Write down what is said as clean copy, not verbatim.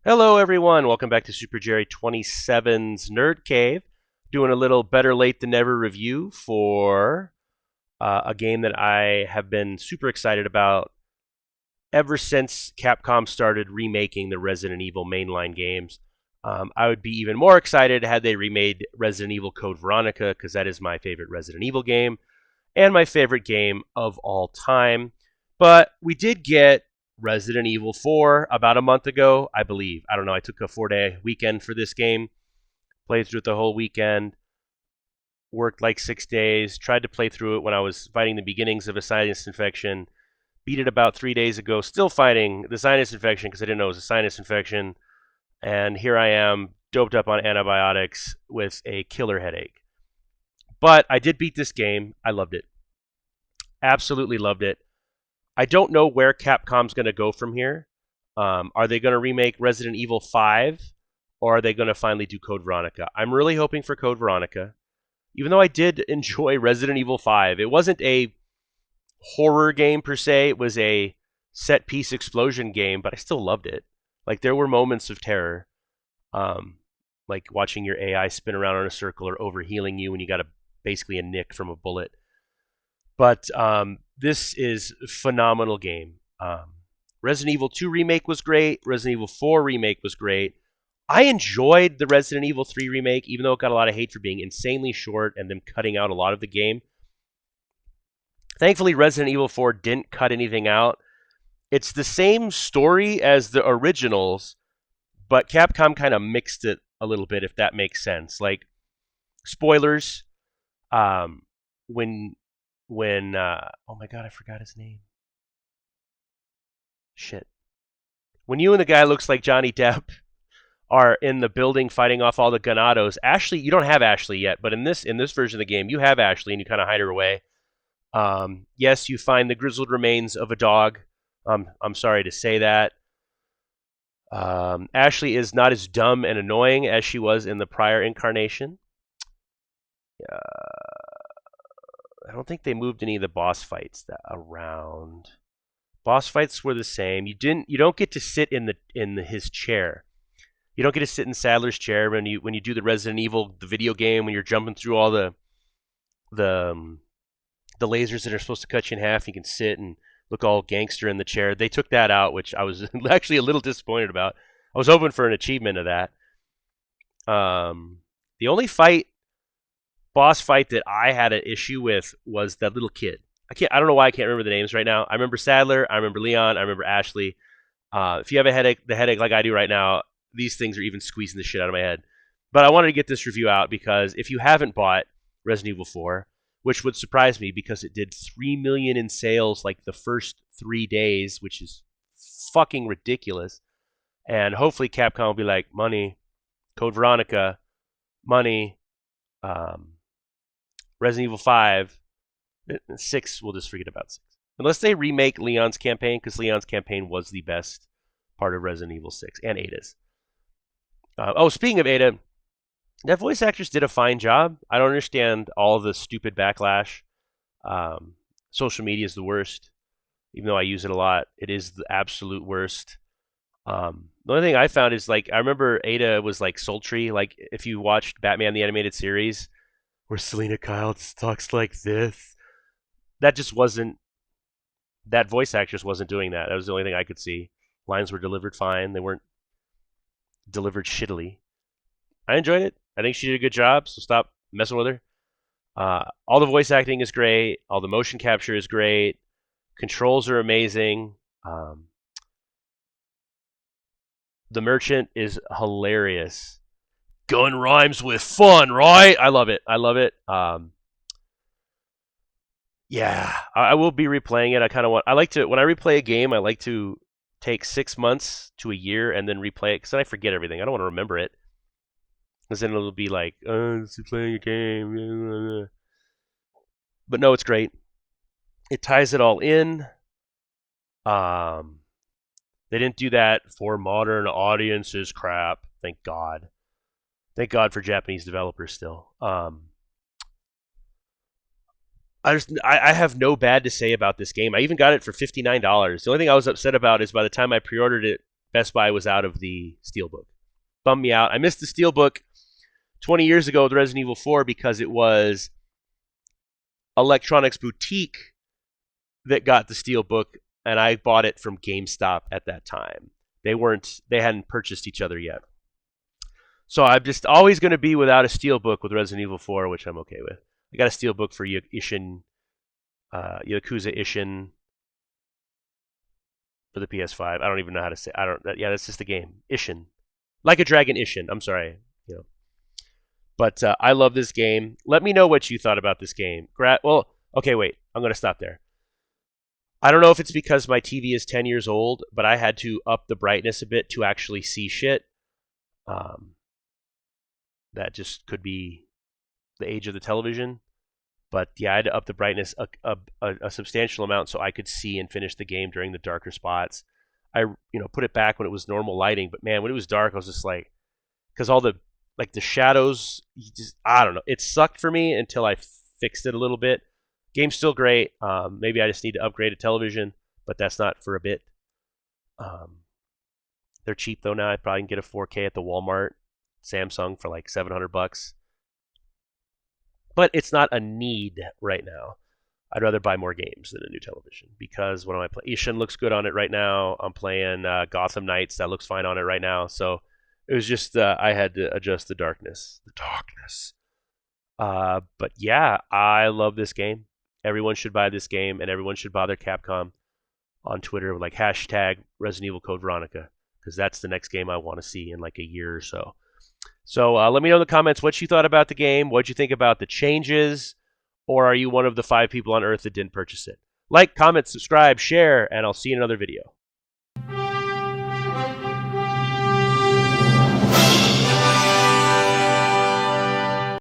Hello, everyone. Welcome back to Super Jerry 27's Nerd Cave. Doing a little better late than never review for a game that I have been super excited about ever since Capcom started remaking the Resident Evil mainline games. I would be even more excited had they remade Resident Evil Code Veronica, because that is my favorite Resident Evil game and my favorite game of all time. But we did get Resident Evil 4 about a month ago, I believe. I don't know. I took a 4-day weekend for this game, played through it the whole weekend, worked like 6 days, tried to play through it when I was fighting the beginnings of a sinus infection, beat it about 3 days ago, still fighting the sinus infection because I didn't know it was a sinus infection. And here I am, doped up on antibiotics with a killer headache. But I did beat this game. I loved it. Absolutely loved it. I don't know where Capcom's going to go from here. Are they going to remake Resident Evil 5, or are they going to finally do Code Veronica? I'm really hoping for Code Veronica, even though I did enjoy Resident Evil 5. It wasn't a horror game per se, it was a set piece explosion game, but I still loved it. Like, there were moments of terror, um, like watching your AI spin around in a circle or overhealing you when you got basically a nick from a bullet. But this is a phenomenal game. Resident Evil 2 Remake was great. Resident Evil 4 Remake was great. I enjoyed the Resident Evil 3 Remake, even though it got a lot of hate for being insanely short and them cutting out a lot of the game. Thankfully, Resident Evil 4 didn't cut anything out. It's the same story as the originals, but Capcom kind of mixed it a little bit, if that makes sense. Like, spoilers, um, when oh my god, I forgot his name. Shit. When you and the guy looks like Johnny Depp are in the building fighting off all the Ganados, Ashley, you don't have Ashley yet, but in this version of the game, you have Ashley and you kind of hide her away. Yes, you find the grizzled remains of a dog. I'm sorry to say that. Ashley is not as dumb and annoying as she was in the prior incarnation. I don't think they moved any of the boss fights around. Boss fights were the same. You don't get to sit in his chair. You don't get to sit in Sadler's chair when you do the Resident Evil the video game, when you're jumping through all the the lasers that are supposed to cut you in half. You can sit and look all gangster in the chair. They took that out, which I was actually a little disappointed about. I was hoping for an achievement of that. The only boss fight that I had an issue with was that little kid. I don't know why I can't remember the names right now. I remember Sadler, I remember Leon, I remember Ashley. If you have the headache like I do right now, these things are even squeezing the shit out of my head. But I wanted to get this review out because if you haven't bought Resident Evil 4, which would surprise me because it did 3 million in sales like the first 3 days, which is fucking ridiculous. And hopefully Capcom will be like, money, Code Veronica, money, um, Resident Evil 5, 6, we'll just forget about 6. Unless they remake Leon's campaign, because Leon's campaign was the best part of Resident Evil 6, and Ada's. Speaking of Ada, that voice actress did a fine job. I don't understand all the stupid backlash. Social media is the worst. Even though I use it a lot, it is the absolute worst. The only thing I found is, like, I remember Ada was like sultry. Like, if you watched Batman the Animated Series, where Selena Kyle talks like this, that just wasn't. That voice actress wasn't doing that. That was the only thing I could see. Lines were delivered fine. They weren't delivered shittily. I enjoyed it. I think she did a good job, so stop messing with her. All the voice acting is great. All the motion capture is great. Controls are amazing. The merchant is hilarious. Gun rhymes with fun, right? I love it. I love it. Yeah, I will be replaying it. I like to, when I replay a game, I like to take 6 months to a year and then replay it because then I forget everything. I don't want to remember it because then it'll be like, it's playing a game. But no, it's great. It ties it all in. They didn't do that for modern audiences crap. Thank God. Thank God for Japanese developers still. I have no bad to say about this game. I even got it for $59. The only thing I was upset about is by the time I pre-ordered it Best Buy was out of the Steelbook. Bummed me out. I missed the Steelbook 20 years ago with Resident Evil 4 because it was Electronics Boutique that got the Steelbook, and I bought it from GameStop at that time. They hadn't purchased each other yet. So I'm just always going to be without a Steelbook with Resident Evil 4, which I'm okay with. I got a Steelbook for Yakuza Ishin for the PS5. I don't even know how to say. Yeah, that's just the game. Ishin, like a dragon. Ishin. I'm sorry. But I love this game. Let me know what you thought about this game. Well, okay, wait. I'm going to stop there. I don't know if it's because my TV is 10 years old, but I had to up the brightness a bit to actually see shit. That just could be the age of the television. But yeah, I had to up the brightness a substantial amount so I could see and finish the game during the darker spots. I put it back when it was normal lighting, but man, when it was dark, I was just like, because all the shadows, I don't know. It sucked for me until I fixed it a little bit. Game's still great. Maybe I just need to upgrade a television, but that's not for a bit. They're cheap though now. I probably can get a 4K at the Walmart Samsung for like $700. But it's not a need right now. I'd rather buy more games than a new television because what am I playing? Ishin looks good on it right now. I'm playing Gotham Knights. That looks fine on it right now. So it was just I had to adjust the darkness. The darkness. But yeah, I love this game. Everyone should buy this game, and everyone should bother Capcom on Twitter with like hashtag Resident Evil Code Veronica, because that's the next game I want to see in like a year or so. So let me know in the comments what you thought about the game, what you think about the changes, or are you one of the 5 people on Earth that didn't purchase it? Like, comment, subscribe, share, and I'll see you in another video.